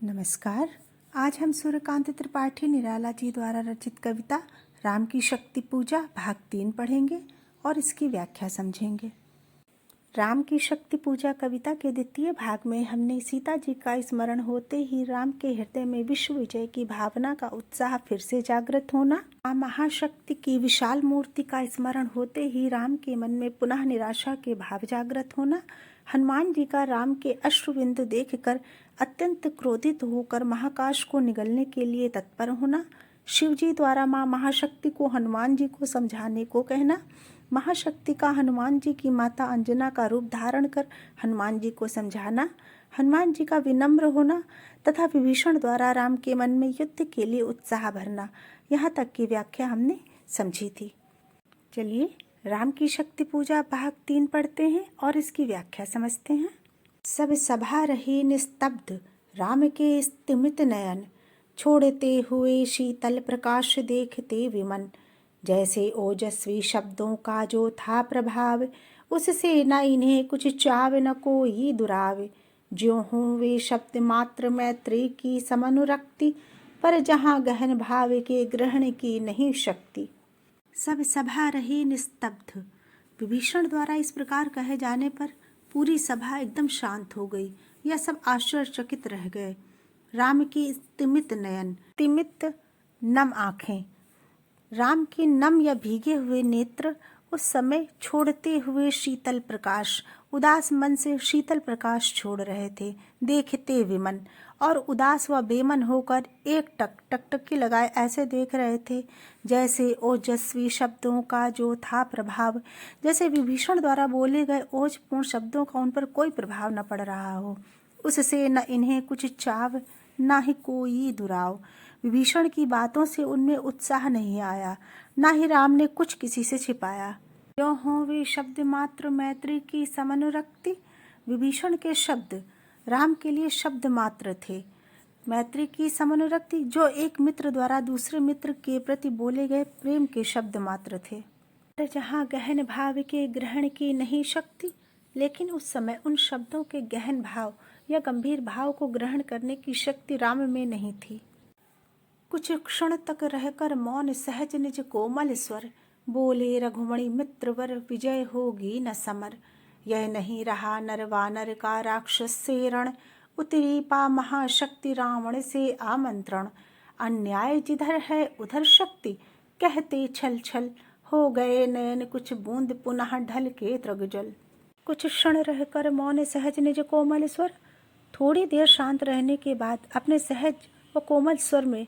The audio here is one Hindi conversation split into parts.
नमस्कार। आज हम सूर्यकांत त्रिपाठी निराला जी द्वारा रचित कविता राम की शक्ति पूजा भाग 3 पढ़ेंगे और इसकी व्याख्या समझेंगे। राम की शक्ति पूजा कविता के द्वितीय भाग में हमने सीता जी का स्मरण होते ही राम के हृदय में विश्व विजय की भावना का उत्साह फिर से जागृत होना, महाशक्ति की विशाल मूर्ति का स्मरण होते ही राम के मन में पुनः निराशा के भाव जागृत होना, हनुमान जी का राम के अश्रुबिंदु देखकर अत्यंत क्रोधित होकर महाकाश को निगलने के लिए तत्पर होना, शिव जी द्वारा माँ महाशक्ति को हनुमान जी को समझाने को कहना, महाशक्ति का हनुमान जी की माता अंजना का रूप धारण कर हनुमान जी को समझाना, हनुमान जी का विनम्र होना तथा विभीषण द्वारा राम के मन में युद्ध के लिए उत्साह भरना, यहाँ तक की व्याख्या हमने समझी थी। चलिए राम की शक्ति पूजा भाग 3 पढ़ते हैं और इसकी व्याख्या समझते हैं। सब सभा रही निस्तब्ध, राम के स्तिमित नयन, छोड़ते हुए शीतल प्रकाश देखते विमन, जैसे ओजस्वी शब्दों का जो था प्रभाव, उससे न इन्हें कुछ चाव न कोई दुराव, ज्यों हों वे शब्द मात्र मैत्री की समनुरक्ति, पर जहाँ गहन भाव के ग्रहण की नहीं शक्ति। सब सभा रही निस्तब्ध, विभीषण द्वारा इस प्रकार कहे जाने पर पूरी सभा एकदम शांत हो गई। यह सब आश्चर्यचकित रह गए। राम की स्तिमित नयन, तिमित नम आँखें, राम की नम या भीगे हुए नेत्र उस समय छोड़ते हुए शीतल प्रकाश, उदास मन से शीतल प्रकाश छोड़ रहे थे। देखते विमन, और उदास व बेमन होकर एक टकटकी लगाए ऐसे देख रहे थे जैसे ओजस्वी शब्दों का जो था प्रभाव, जैसे विभीषण द्वारा बोले गए ओजपूर्ण शब्दों का उन पर कोई प्रभाव न पड़ रहा हो। उससे न इन्हें कुछ चाव न ही कोई दुराव, विभीषण की बातों से उनमें उत्साह नहीं आया, न ही राम ने कुछ किसी से छिपाया। जो हों वे शब्द मात्र मैत्री की समनुरक्ति, विभीषण के शब्द राम के लिए शब्द मात्र थे। मैत्री की समनुरक्ति, जो एक मित्र द्वारा दूसरे मित्र के प्रति बोले गए प्रेम के शब्द मात्र थे। जहाँ गहन भाव के ग्रहण की नहीं शक्ति, लेकिन उस समय उन शब्दों के गहन भाव या गंभीर भाव को ग्रहण करने की शक्ति राम में नहीं थी। कुछ क्षण तक रहकर मौन सहज निज कोमल स्वर, बोले रघुमणि मित्रवर विजय होगी न समर, यह नहीं रहा नर वानर का राक्षस से रण, उतरी पा महाशक्ति रावण से आमंत्रण, अन्याय जिधर है उधर शक्ति, कहते छल छल हो गए नयन कुछ बूंद पुनः ढल के तृगजल। कुछ क्षण रहकर मौन सहज निज कोमल स्वर, थोड़ी देर शांत रहने के बाद अपने सहज व कोमल स्वर में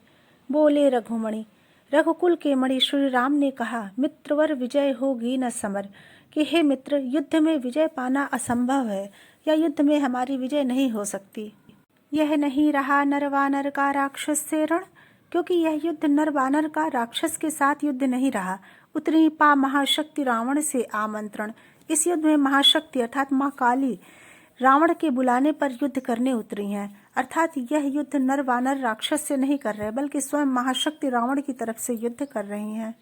बोले रघुमणि, रघुकुल के मणि श्री राम ने कहा, मित्रवर विजय होगी न समर, कि हे मित्र, युद्ध में विजय पाना असंभव है या युद्ध में हमारी विजय नहीं हो सकती। यह नहीं रहा नर वानर का राक्षस से रण, क्योंकि यह युद्ध नर वानर का राक्षस के साथ युद्ध नहीं रहा। उतरी पा महाशक्ति रावण से आमंत्रण, इस युद्ध में महाशक्ति अर्थात माँ काली रावण के बुलाने पर युद्ध करने उतरी हैं, अर्थात यह युद्ध नर वानर राक्षस से नहीं कर रहे बल्कि स्वयं महाशक्ति रावण की तरफ से युद्ध कर रही हैं।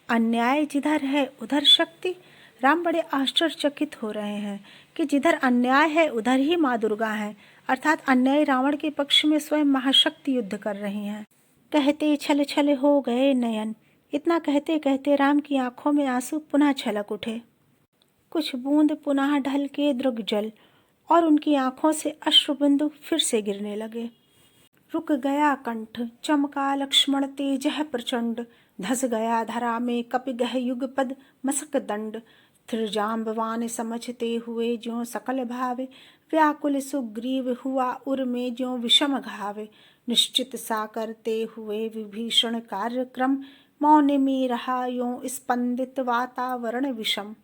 अन्याय जिधर है उधर शक्ति, राम बड़े आश्चर्यचकित हो रहे हैं कि जिधर अन्याय है उधर ही माँ दुर्गा है, अर्थात अन्यायी रावण के पक्ष में स्वयं महाशक्ति युद्ध कर रही हैं। कहते छल छल हो गए नयन, इतना कहते कहते राम की आंखों में आंसू पुनः छलक उठे। कुछ बूंद पुनः ढल के दृग जल, और उनकी आंखों से अश्रुबिंदु फिर से गिरने लगे। रुक गया कंठ, चमका लक्ष्मण तेज है प्रचंड, धस गया धरा में कपि गह युगपद मसक दंड, स्थिर जाम्बवान समझते हुए ज्यों सकल भावे, व्याकुल सुग्रीव हुआ उर में ज्यों विषम घावे, निश्चित सा करते हुए विभीषण कार्यक्रम, मौन में रहा यों स्पंदित वातावरण विषम।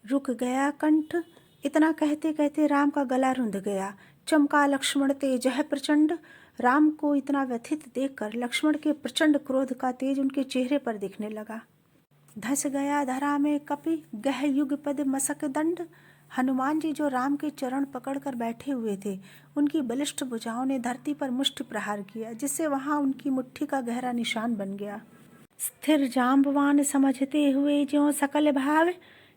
रुक गया कंठ, इतना कहते कहते राम का गला रुंध गया। चमका लक्ष्मण तेज है प्रचंड, राम को इतना व्यथित देखकर लक्ष्मण के प्रचंड क्रोध का तेज उनके चेहरे पर दिखने लगा। धस गया धरा में कपि गह युगपद मसक दंड, हनुमान जी जो राम के चरण पकड़कर बैठे हुए थे, उनकी बलिष्ठ भुजाओं ने धरती पर मुष्टि प्रहार किया, जिससे वहां उनकी मुट्ठी का गहरा निशान बन गया। स्थिर जाम्बवान समझते हुए ज्यों सकल भाव,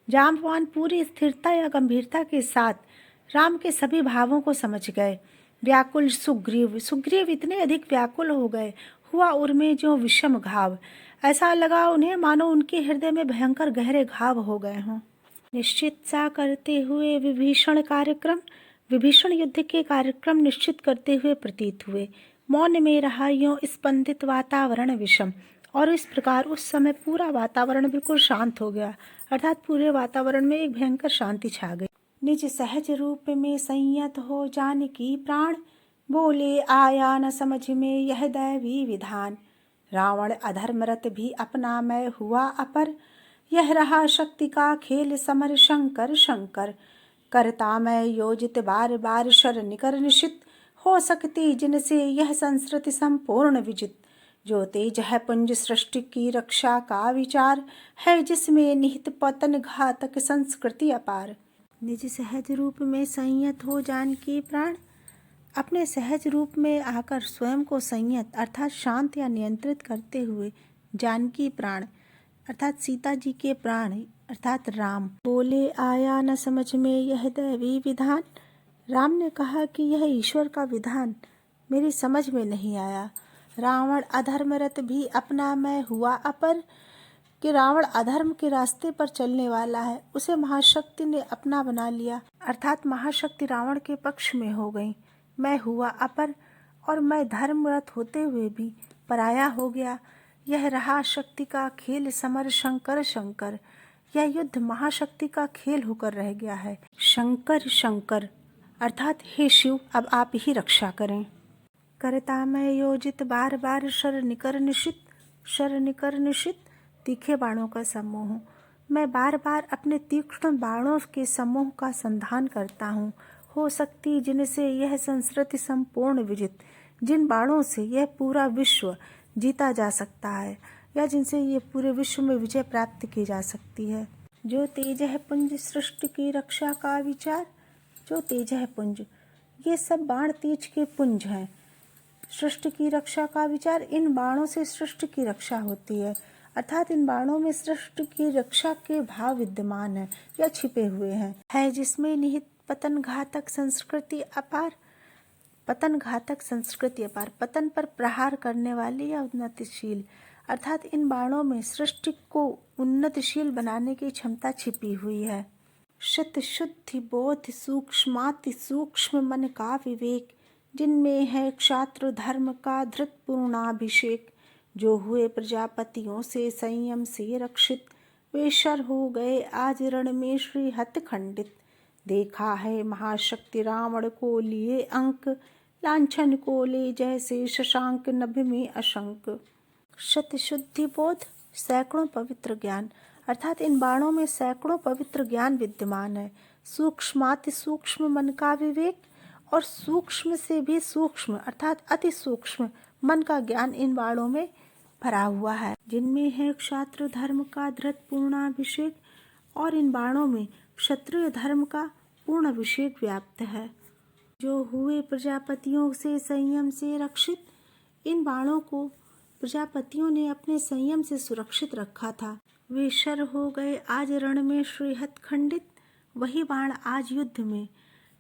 जाम्बवान पूरी स्थिरता या गंभीरता के साथ राम के सभी भावों को समझ गए। व्याकुल सुग्रीव, सुग्रीव इतने अधिक व्याकुल हो गए, हुआ उर्मे ज्यों विषम घाव, ऐसा लगा उन्हें मानो उनके हृदय में भयंकर गहरे घाव हो गए हों। निश्चित सा करते हुए विभीषण युद्ध के कार्यक्रम निश्चित करते हुए प्रतीत हुए। मौन में रहा यों स्पंदित वातावरण विषम, और इस प्रकार उस समय पूरा वातावरण बिल्कुल शांत हो गया, अर्थात पूरे वातावरण में एक भयंकर शांति छा गई। निज सहज रूप में संयत हो जानकी प्राण, बोले आया न समझ में यह दैवी विधान। रावण अधर्मरत भी अपना मैं हुआ अपर, यह रहा शक्ति का खेल समर शंकर शंकर। करता मैं योजित बार बार शर निकर निशित, हो सकती जिनसे यह संस्कृति संपूर्ण विजित। जो तेज है पुंज सृष्टि की रक्षा का विचार, है जिसमें निहित पतन घातक संस्कृति अपार। निज सहज रूप में संयत हो जानकी प्राण, अपने सहज रूप में आकर स्वयं को संयत अर्थात शांत या नियंत्रित करते हुए जानकी प्राण अर्थात सीता जी के प्राण अर्थात राम, बोले आया न समझ में यह दैवी विधान। राम ने कहा कि यह ईश्वर का विधान मेरी समझ में नहीं आया। रावण अधर्मरत भी अपना मैं हुआ अपर, कि रावण अधर्म के रास्ते पर चलने वाला है, उसे महाशक्ति ने अपना बना लिया, अर्थात महाशक्ति रावण के पक्ष में हो गई। मैं हुआ अपर, और मैं धर्मरत होते हुए भी पराया हो गया। यह रहा शक्ति का खेल समर शंकर शंकर, यह युद्ध महाशक्ति का खेल होकर रह गया है। शंकर शंकर अर्थात हे शिव, अब आप ही रक्षा करें। करता मैं योजित बार बार शर निकर निशित तीखे बाणों का समूह। मैं बार बार अपने तीक्ष्ण बाणों के समूह का संधान करता हूँ। हो सकती जिनसे यह संस्कृति संपूर्ण विजित, जिन बाणों से यह पूरा विश्व जीता जा सकता है, या जिनसे ये पूरे विश्व में विजय प्राप्त की जा सकती है। जो तेज है पुंज सृष्टि की रक्षा का विचार, जो तेज है पुंज, ये सब बाण तेज के पुंज हैं। सृष्टि की रक्षा का विचार, इन बाणों से सृष्टि की रक्षा होती है, अर्थात इन बाणों में सृष्टि की रक्षा के भाव विद्यमान है या छिपे हुए हैं। है जिसमें निहित पतन घातक संस्कृति अपार, पतन घातक संस्कृति अपार, पतन पर प्रहार करने वाली या उन्नतिशील, अर्थात इन बाणों में सृष्टि को उन्नतिशील बनाने की क्षमता छिपी हुई है। शत शुद्धि बोध सूक्ष्माति सूक्ष्म मन का विवेक, जिनमें है क्षात्र धर्म का धृत पूर्णाभिषेक। जो हुए प्रजापतियों से संयम से रक्षित, वे शर हो गए आज रण में श्री हत खंडित। देखा है महाशक्ति रावण को लिए अंक, लांछन को ले जैसे शशांक नभ में अशंक। शत शुद्धि बोध सैकड़ों पवित्र ज्ञान, अर्थात इन बाणों में सैकड़ों पवित्र ज्ञान विद्यमान है। सूक्ष्माति सूक्ष्म मन का विवेक, और सूक्ष्म से भी सूक्ष्म अर्थात अति सूक्ष्म मन का ज्ञान इन बाणों में भरा हुआ है। जिनमें है क्षात्र धर्म का धृत पूर्णाभिषेक, और इन बाणों में क्षत्रिय धर्म का पूर्ण अभिषेक व्याप्त है। जो हुए प्रजापतियों से संयम से रक्षित, इन बाणों को प्रजापतियों ने अपने संयम से सुरक्षित रखा था। वे शर हो गए आज रण में श्रीहत खंडित, वही बाण आज युद्ध में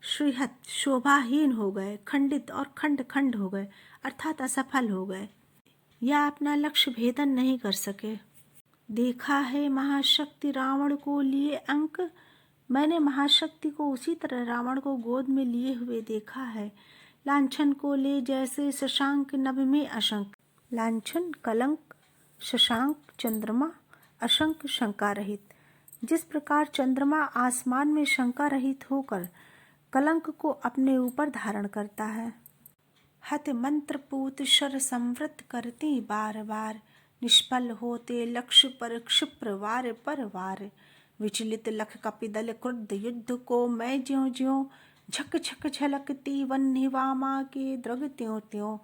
श्रीहत शोभाहीन हो गए, खंडित और खंड खंड हो गए, अर्थात असफल हो गए, या अपना लक्ष्य भेदन नहीं कर सके। देखा है महाशक्ति रावण को लिए अंक, मैंने महाशक्ति को उसी तरह रावण को गोद में लिए हुए देखा है। लांछन को ले जैसे शशांक नभ में अशंक, लांछन कलंक, शशांक चंद्रमा, अशंक शंका रहित। जिस प्रकार चंद्रमा आसमान में शंका रहित होकर कलंक को अपने ऊपर धारण करता है। हत मंत्र पूत शर संवृत करती बार बार, निष्फल होते लक्ष्य पर क्षिप्र वार पर वार। विचलित लख कपिदल क्रुद्ध युद्ध को मैं ज्यों ज्यों, झक झक झलकती वह्निवामा के द्रग त्यों त्यों।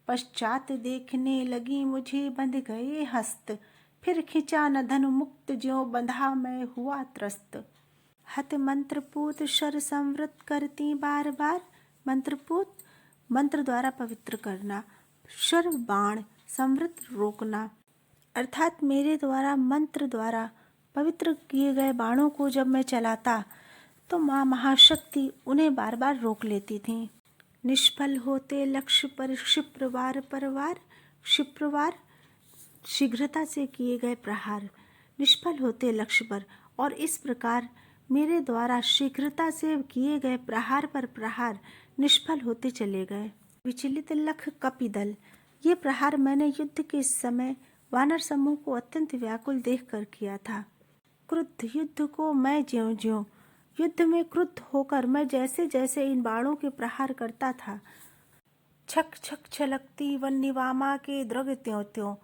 पश्चात देखने लगी मुझे बंध गए हस्त, फिर खिंचा न धनु मुक्त ज्यों बंधा मैं हुआ त्रस्त। हत मंत्रपूत शर संवृत करती बार बार, मंत्रपूत मंत्र द्वारा पवित्र करना, शर बाण, संवृत रोकना, अर्थात मेरे द्वारा मंत्र द्वारा पवित्र किए गए बाणों को जब मैं चलाता तो माँ महाशक्ति उन्हें बार बार रोक लेती थीं। निष्फल होते लक्ष्य पर क्षिप्रवार शीघ्रता से किए गए प्रहार। निष्फल होते लक्ष्य पर, और इस प्रकार मेरे द्वारा शीघ्रता से किए गए प्रहार पर प्रहार निष्फल होते चले गए। विचलित लख कपिदल, ये प्रहार मैंने युद्ध के समय वानर समूह को अत्यंत व्याकुल देखकर किया था। क्रुद्ध युद्ध को मैं ज्यों-ज्यों, युद्ध में क्रुद्ध होकर मैं जैसे जैसे इन बाणों के प्रहार करता था, छक छक छलकती वन्यवामा के दृग त्यों त्यों,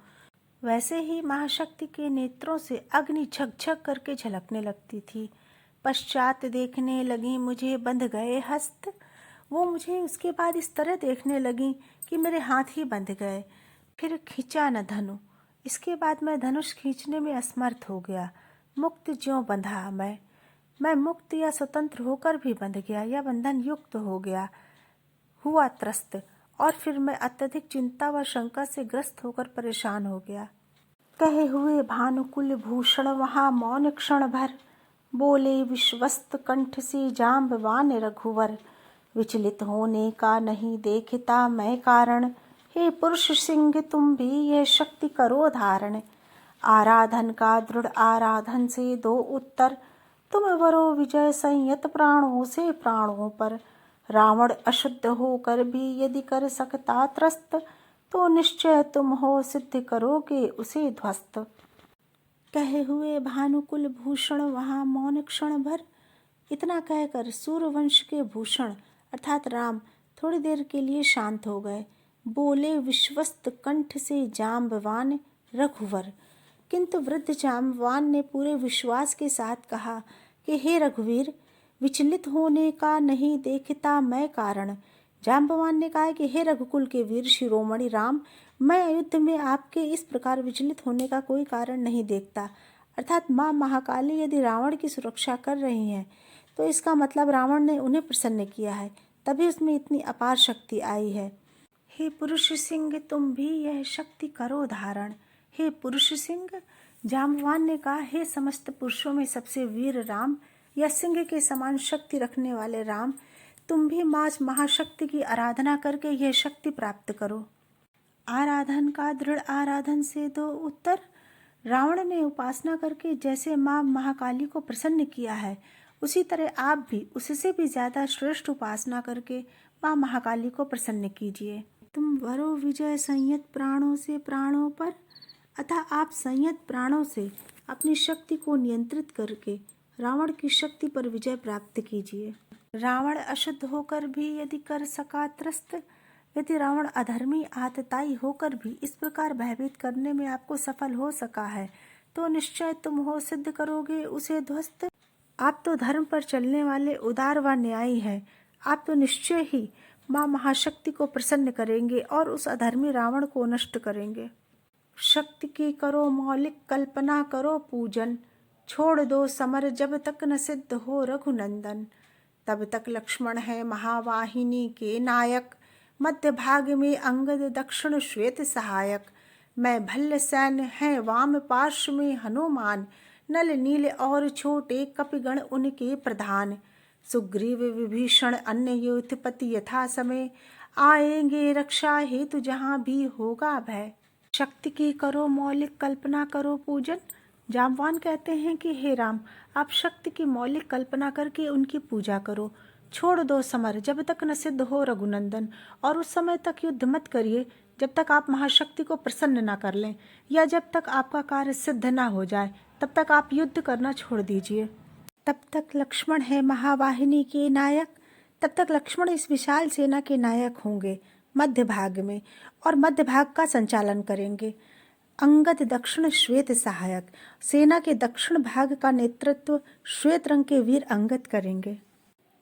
वैसे ही महाशक्ति के नेत्रों से अग्नि झक झक करके झलकने लगती थी। पश्चात देखने लगी मुझे बंध गए हस्त, वो मुझे उसके बाद इस तरह देखने लगी कि मेरे हाथ ही बंध गए। फिर खींचा न धनु, इसके बाद मैं धनुष खींचने में असमर्थ हो गया। मुक्त ज्यों बंधा मैं मुक्त या स्वतंत्र होकर भी बंध गया या बंधन युक्त हो गया, हुआ त्रस्त, और फिर मैं अत्यधिक चिंता व शंका से ग्रस्त होकर परेशान हो गया। कहे हुए भानुकुल भूषण वहाँ मौन क्षण भर, बोले विश्वस्त कंठ से जाम्बवान रघुवर, विचलित होने का नहीं देखता मैं कारण, हे पुरुष सिंह तुम भी यह शक्ति करो धारण। आराधन का दृढ़ आराधन से दो उत्तर, तुम वरो विजय संयत प्राणों से प्राणों पर। रावण अशुद्ध होकर भी यदि कर सकता त्रस्त, तो निश्चय तुम हो सिद्ध करोगे उसे ध्वस्त। कहे हुए भानुकुल भूषण वहाँ मौन क्षण भर, इतना कहकर सूर्यवंश के भूषण अर्थात राम थोड़ी देर के लिए शांत हो गए। बोले विश्वस्त कंठ से जाम्बवान रघुवर, किंतु वृद्ध जाम्बवान ने पूरे विश्वास के साथ कहा कि हे रघुवीर, विचलित होने का नहीं देखता मैं कारण। जाम्बवान ने कहा कि हे रघुकुल के वीर शिरोमणि राम, मैं युद्ध में आपके इस प्रकार विचलित होने का कोई कारण नहीं देखता। अर्थात माँ महाकाली यदि रावण की सुरक्षा कर रही हैं तो इसका मतलब रावण ने उन्हें प्रसन्न किया है, तभी उसमें इतनी अपार शक्ति आई है। हे पुरुष सिंह तुम भी यह शक्ति करो धारण। हे पुरुष सिंह, जाम्बवान ने कहा, हे समस्त पुरुषों में सबसे वीर राम या सिंह के समान शक्ति रखने वाले राम, तुम भी माँ महाशक्ति की आराधना करके यह शक्ति प्राप्त करो। आराधन का दृढ़ आराधन से दो उत्तर, रावण ने उपासना करके जैसे माँ महाकाली को प्रसन्न किया है, उसी तरह आप भी उससे भी ज्यादा श्रेष्ठ उपासना करके माँ महाकाली को प्रसन्न कीजिए। तुम वरो विजय संयत प्राणों से प्राणों पर, अतः आप संयत प्राणों से अपनी शक्ति को नियंत्रित करके रावण की शक्ति पर विजय प्राप्त कीजिए। रावण अशुद्ध होकर भी यदि कर सका त्रस्त, यदि रावण अधर्मी आतताई होकर भी इस प्रकार भयभीत करने में आपको सफल हो सका है, तो निश्चय तुम हो सिद्ध करोगे उसे ध्वस्त। आप तो धर्म पर चलने वाले उदार व न्यायी हैं, आप तो निश्चय ही माँ महाशक्ति को प्रसन्न करेंगे और उस अधर्मी रावण को नष्ट करेंगे। शक्ति की करो मौलिक कल्पना करो पूजन, छोड़ दो समर जब तक न सिद्ध हो रघुनंदन। तब तक लक्ष्मण है महावाहिनी के नायक, मध्य भाग में अंगद दक्षिण श्वेत सहायक। मैं भल्ल सैन्य है वाम पार्श्व में हनुमान, नल नील और छोटे कपिगण उनके प्रधान। सुग्रीव विभीषण अन्य युद्धपति यथा समय, आएंगे रक्षा हेतु जहाँ भी होगा भय। शक्ति की करो मौलिक कल्पना करो पूजन। जाम्बवान कहते हैं कि हे राम, आप शक्ति की मौलिक कल्पना करके उनकी पूजा करो। छोड़ दो समर जब तक न सिद्ध हो रघुनंदन, और उस समय तक युद्ध मत करिए जब तक आप महाशक्ति को प्रसन्न न कर लें, या जब तक आपका कार्य सिद्ध न हो जाए तब तक आप युद्ध करना छोड़ दीजिए। तब तक लक्ष्मण है महावाहिनी के नायक, तब तक लक्ष्मण इस विशाल सेना के नायक होंगे मध्य भाग में, और मध्य भाग का संचालन करेंगे। अंगद दक्षिण श्वेत सहायक, सेना के दक्षिण भाग का नेतृत्व श्वेत रंग के वीर अंगद करेंगे।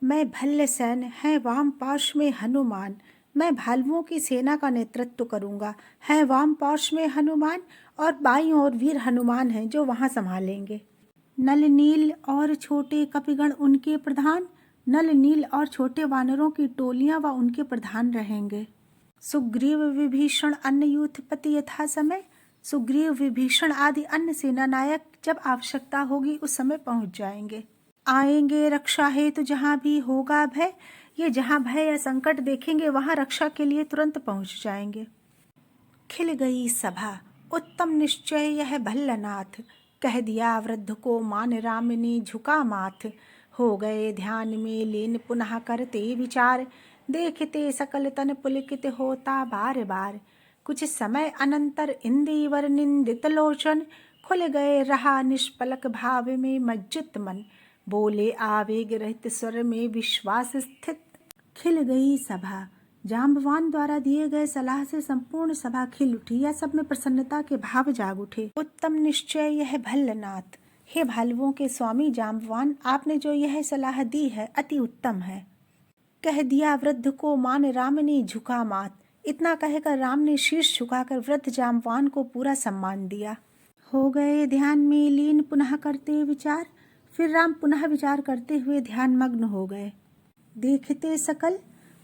मैं भल्ल सैन्य है वाम पार्श्व में हनुमान, मैं भालुओं की सेना का नेतृत्व करूंगा, है वाम पार्श्व में हनुमान, और बाईं ओर वीर हनुमान हैं जो वहां संभालेंगे। नल नील और छोटे कपिगण उनके प्रधान, नल नील और छोटे वानरों की टोलियां व उनके प्रधान रहेंगे। सुग्रीव विभीषण अन्य युद्धपति यथा समय, सुग्रीव विभीषण आदि अन्य सेना नायक जब आवश्यकता होगी उस समय पहुंच जाएंगे। आएंगे रक्षा हेतु जहाँ भी होगा भय। ये जहाँ भय या संकट देखेंगे वहाँ रक्षा के लिए तुरंत पहुँच जाएंगे। खिल गई सभा, उत्तम निश्चय यह भल्लनाथ। कह दिया वृद्ध को मान राम ने झुका माथ। हो गए ध्यान में लीन पुनः करते विचार। देखते सकल तन पुलकित होता बार बार। कुछ समय अनंतर इंदिवर निंदित लोचन। खुल गए रहा निष्पलक भाव में मज्जित मन। बोले आवेग रहित स्वर में विश्वास स्थित। खिल गई सभा, जाम्बवान द्वारा दिए गए सलाह से संपूर्ण सभा खिल उठी या सब में प्रसन्नता के भाव जाग उठे। उत्तम निश्चय यह भल्लनाथ। हे भालुओं के स्वामी जाम्बवान, आपने जो यह सलाह दी है अति उत्तम है। कह दिया वृद्ध को मान राम ने झुका मात। इतना कहकर राम ने शीर्ष झुकाकर वृद्ध जाम्बवान को पूरा सम्मान दिया। हो गए ध्यान में लीन पुनः करते विचार। फिर राम पुनः विचार करते हुए ध्यान मग्न हो गए। देखते सकल,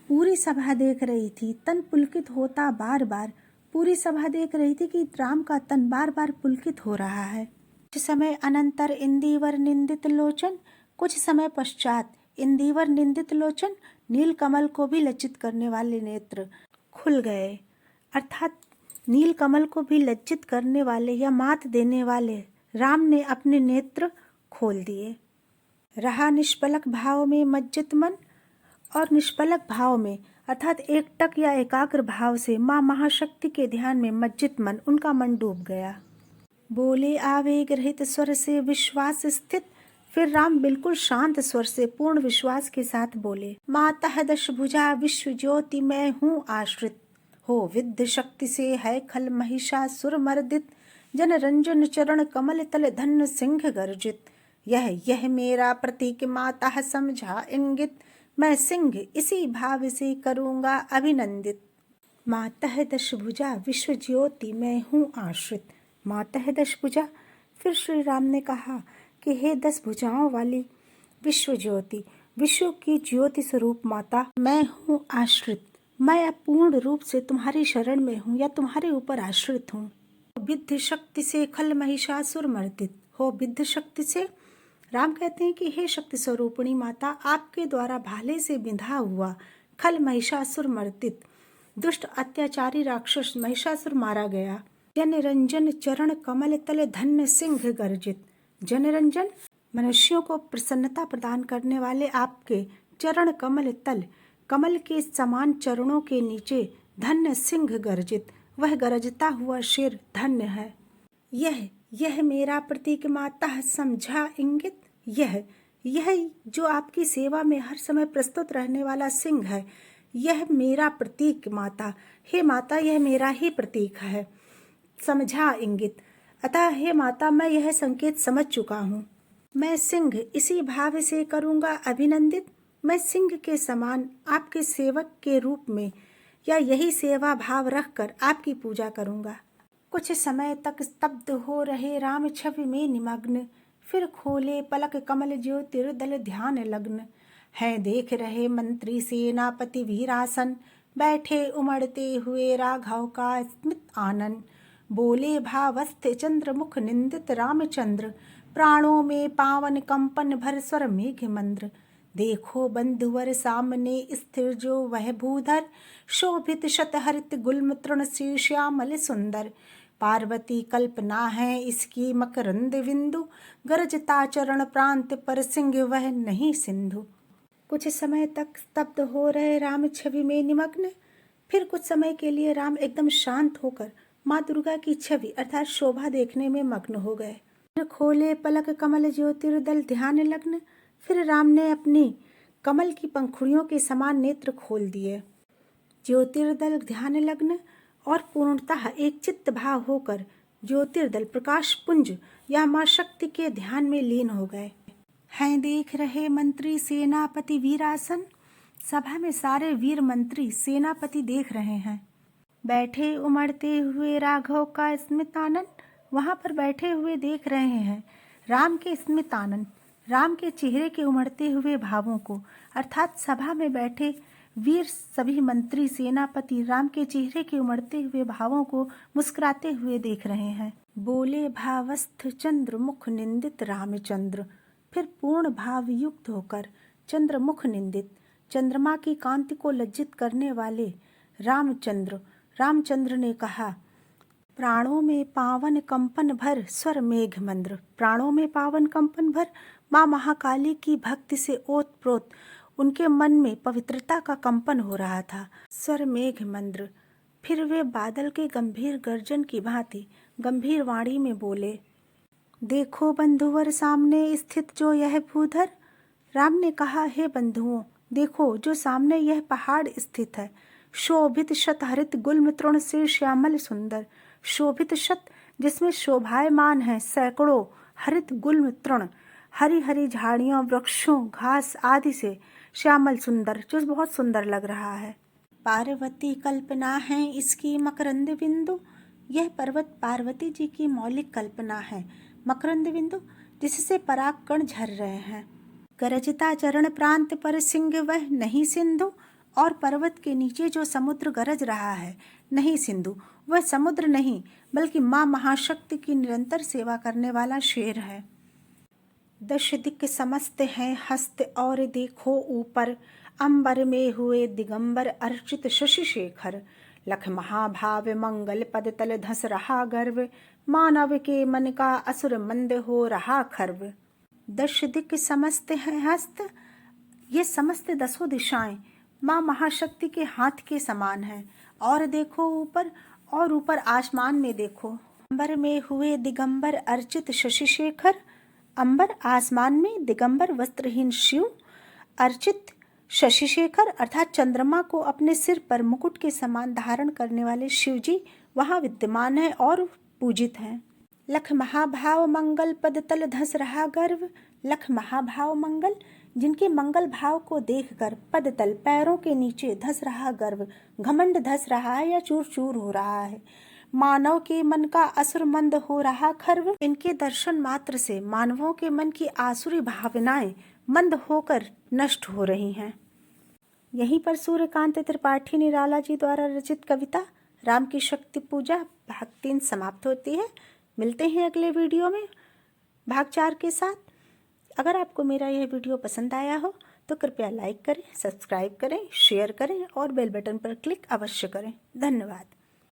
पूरी सभा देख रही थी, तन पुलकित होता बार बार। पूरी सभा देख रही थी कि राम का तन बार बार पुलकित हो रहा है। कुछ समय अनंतर इंदिवर निंदित लोचन। कुछ समय पश्चात इंदिवर निंदित लोचन, नील कमल को भी लज्जित करने वाले नेत्र खुल गए। अर्थात नील कमल को भी लज्जित करने वाले या मात देने वाले राम ने अपने नेत्र खोल दिए। रहा निष्पलक भाव में मज्जित मन। और निष्पलक भाव में अर्थात एकटक या एकाग्र भाव से माँ महाशक्ति के ध्यान में मज्जित मन, उनका मन डूब गया। बोले आवेग रहित स्वर से विश्वास स्थित। फिर राम बिल्कुल शांत स्वर से पूर्ण विश्वास के साथ बोले, माता दशभुजा विश्व ज्योति मैं हूँ आश्रित। हो विद्ध शक्ति से है खल महिषासुर मर्दित। जन रंजन चरण कमल तल धन्य सिंह गर्जित। यह मेरा प्रतीक माता समझा इंगित। मैं सिंह इसी भाव से करूँगा अभिनंदित। मातः दशभुजा विश्व ज्योति मैं हूँ आश्रित। मातः दशभुजा, फिर श्री राम ने कहा कि हे 10 भुजाओं वाली विश्व ज्योति, विश्व की ज्योति स्वरूप माता, मैं हूँ आश्रित। मैं अपूर्ण रूप से तुम्हारी शरण में हूँ या तुम्हारे ऊपर आश्रित हूँ। विद्ध शक्ति से खल महिषासुर मर्दित। हो विद्ध शक्ति से, राम कहते हैं कि हे शक्ति स्वरूपिणी माता, आपके द्वारा भाले से बिंधा हुआ खल महिषासुर मर्दित, दुष्ट अत्याचारी राक्षस महिषासुर मारा गया। जनरंजन चरण कमल तल धन्य सिंह गर्जित। जनरंजन, मनुष्यों को प्रसन्नता प्रदान करने वाले आपके चरण कमल तल, कमल के समान चरणों के नीचे धन्य सिंह गर्जित, वह गरजता हुआ शेर धन्य है। यह मेरा प्रतीक माता समझा इंगित। यह जो आपकी सेवा में हर समय प्रस्तुत रहने वाला सिंह है, यह मेरा प्रतीक माता। हे माता, यह मेरा ही प्रतीक है। समझा इंगित, अतः हे माता, मैं यह संकेत समझ चुका हूँ। मैं सिंह इसी भाव से करूँगा अभिनंदित। मैं सिंह के समान आपके सेवक के रूप में या यही सेवा भाव रखकर आपकी पूजा करूँगा। कुछ समय तक स्तब्ध हो रहे राम छवि में निमग्न। फिर खोले पलक कमल ज्योतिर्दल ध्यान लग्न। है देख रहे मंत्री सेनापति वीरासन। बैठे उमड़ते हुए राघव का स्मित आनन। बोले भावस्थ चंद्रमुख निंदित रामचंद्र। प्राणों में पावन कंपन भर स्वर मेघ मंद्र। देखो बंधुवर सामने स्थिर जो वह भूधर। शोभित शतहरित गुल्म तृण से श्यामल सुंदर। पार्वती कल्पना है इसकी मकरंद बिंदु। गरजता चरण प्रांत पर सिंह वह नहीं सिंधु। कुछ समय तक स्तब्ध हो रहे राम छवि में निमग्न। फिर कुछ समय के लिए राम एकदम शांत होकर माँ दुर्गा की छवि अर्थात शोभा देखने में मग्न हो गए। फिर खोले पलक कमल ज्योतिर्दल ध्यान लग्न। फिर राम ने अपनी कमल की पंखुड़ियों के समान नेत्र खोल दिए। ज्योतिर्दल ध्यान लग्न और पूर्णतः एक चित्त भाव होकर ज्योतिर्दल प्रकाश पुंज या माँ शक्ति के ध्यान में लीन हो गए। हैं देख रहे मंत्री सेनापति वीरासन। सभा में सारे वीर मंत्री सेनापति देख रहे हैं। बैठे उमड़ते हुए राघव का स्मित आनंद। वहाँ पर बैठे हुए देख रहे हैं राम के स्मित आनंद, राम के चेहरे के उमड़ते हुए भावों को, अर्थात सभा में बैठे वीर सभी मंत्री सेनापति राम के चेहरे के उमड़ते हुए भावों को मुस्कुराते हुए देख रहे हैं। बोले भावस्थ चंद्र मुख निंदित रामचंद्र। फिर पूर्ण भाव युक्त होकर चंद्रमुख निंदित, चंद्रमा की कांति को लज्जित करने वाले रामचंद्र ने कहा, प्राणों में पावन कंपन भर स्वर मेघ मंद्र। प्राणों में पावन कंपन भर माँ महाकाली की भक्ति से ओतप्रोत उनके मन में पवित्रता का कंपन हो रहा था। स्वर मेघ मंद्र। फिर वे बादल के गंभीर गर्जन की भांति गंभीर वाणी में बोले, देखो बंधुवर सामने स्थित जो यह भूधर। राम ने कहा, हे बंधुओं, देखो जो सामने यह पहाड़ स्थित है। शोभित शत हरित गुल्म तृण से श्यामल सुंदर। शोभित शत जिसमें शोभायमान है सैकड़ों हरित गुल्म तृण, हरी हरी झाड़ियों, वृक्षों, घास आदि से श्यामल सुंदर, जो बहुत सुंदर लग रहा है। पार्वती कल्पना है इसकी मकरंद बिंदु। यह पर्वत पार्वती जी की मौलिक कल्पना है। मकरंद बिंदु जिससे पराग कण झर रहे हैं। गरजता चरण प्रांत पर सिंह वह नहीं सिंधु। और पर्वत के नीचे जो समुद्र गरज रहा है, नहीं सिंधु, वह समुद्र नहीं बल्कि माँ महाशक्ति की निरंतर सेवा करने वाला शेर है। दश दिक् समस्त हैं हस्त और देखो ऊपर, अंबर में हुए दिगंबर अर्चित शशि शेखर। लख महाभाव मंगल पद तल धस रहा गर्व, मानव के मन का असुर मंद हो रहा खर्व। दश दिक् समस्त हैं हस्त, ये समस्त दसों दिशाएं माँ महाशक्ति के हाथ के समान हैं। और देखो ऊपर, और ऊपर आसमान में देखो। अंबर में हुए दिगंबर अर्चित शशि शेखर। अंबर आसमान में दिगंबर वस्त्रहीन शिव, अर्चित शशि शेखर अर्थात चंद्रमा को अपने सिर पर मुकुट के समान धारण करने वाले शिव जी वहाँ विद्यमान है और पूजित हैं। लख महाभाव मंगल पद तल धस रहा गर्व। लख महाभाव मंगल जिनके मंगल भाव को देखकर पद तल पैरों के नीचे धस रहा गर्व, घमंड धस रहा है या चूर चूर हो रहा है। मानव के मन का असुर मंद हो रहा खर्व। इनके दर्शन मात्र से मानवों के मन की आसुरी भावनाएं मंद होकर नष्ट हो रही हैं। यहीं पर सूर्यकांत त्रिपाठी निराला जी द्वारा रचित कविता राम की शक्ति पूजा भाग 3 समाप्त होती है। मिलते हैं अगले वीडियो में भाग 4 के साथ। अगर आपको मेरा यह वीडियो पसंद आया हो तो कृपया लाइक करें, सब्सक्राइब करें, शेयर करें और बेल बटन पर क्लिक अवश्य करें। धन्यवाद।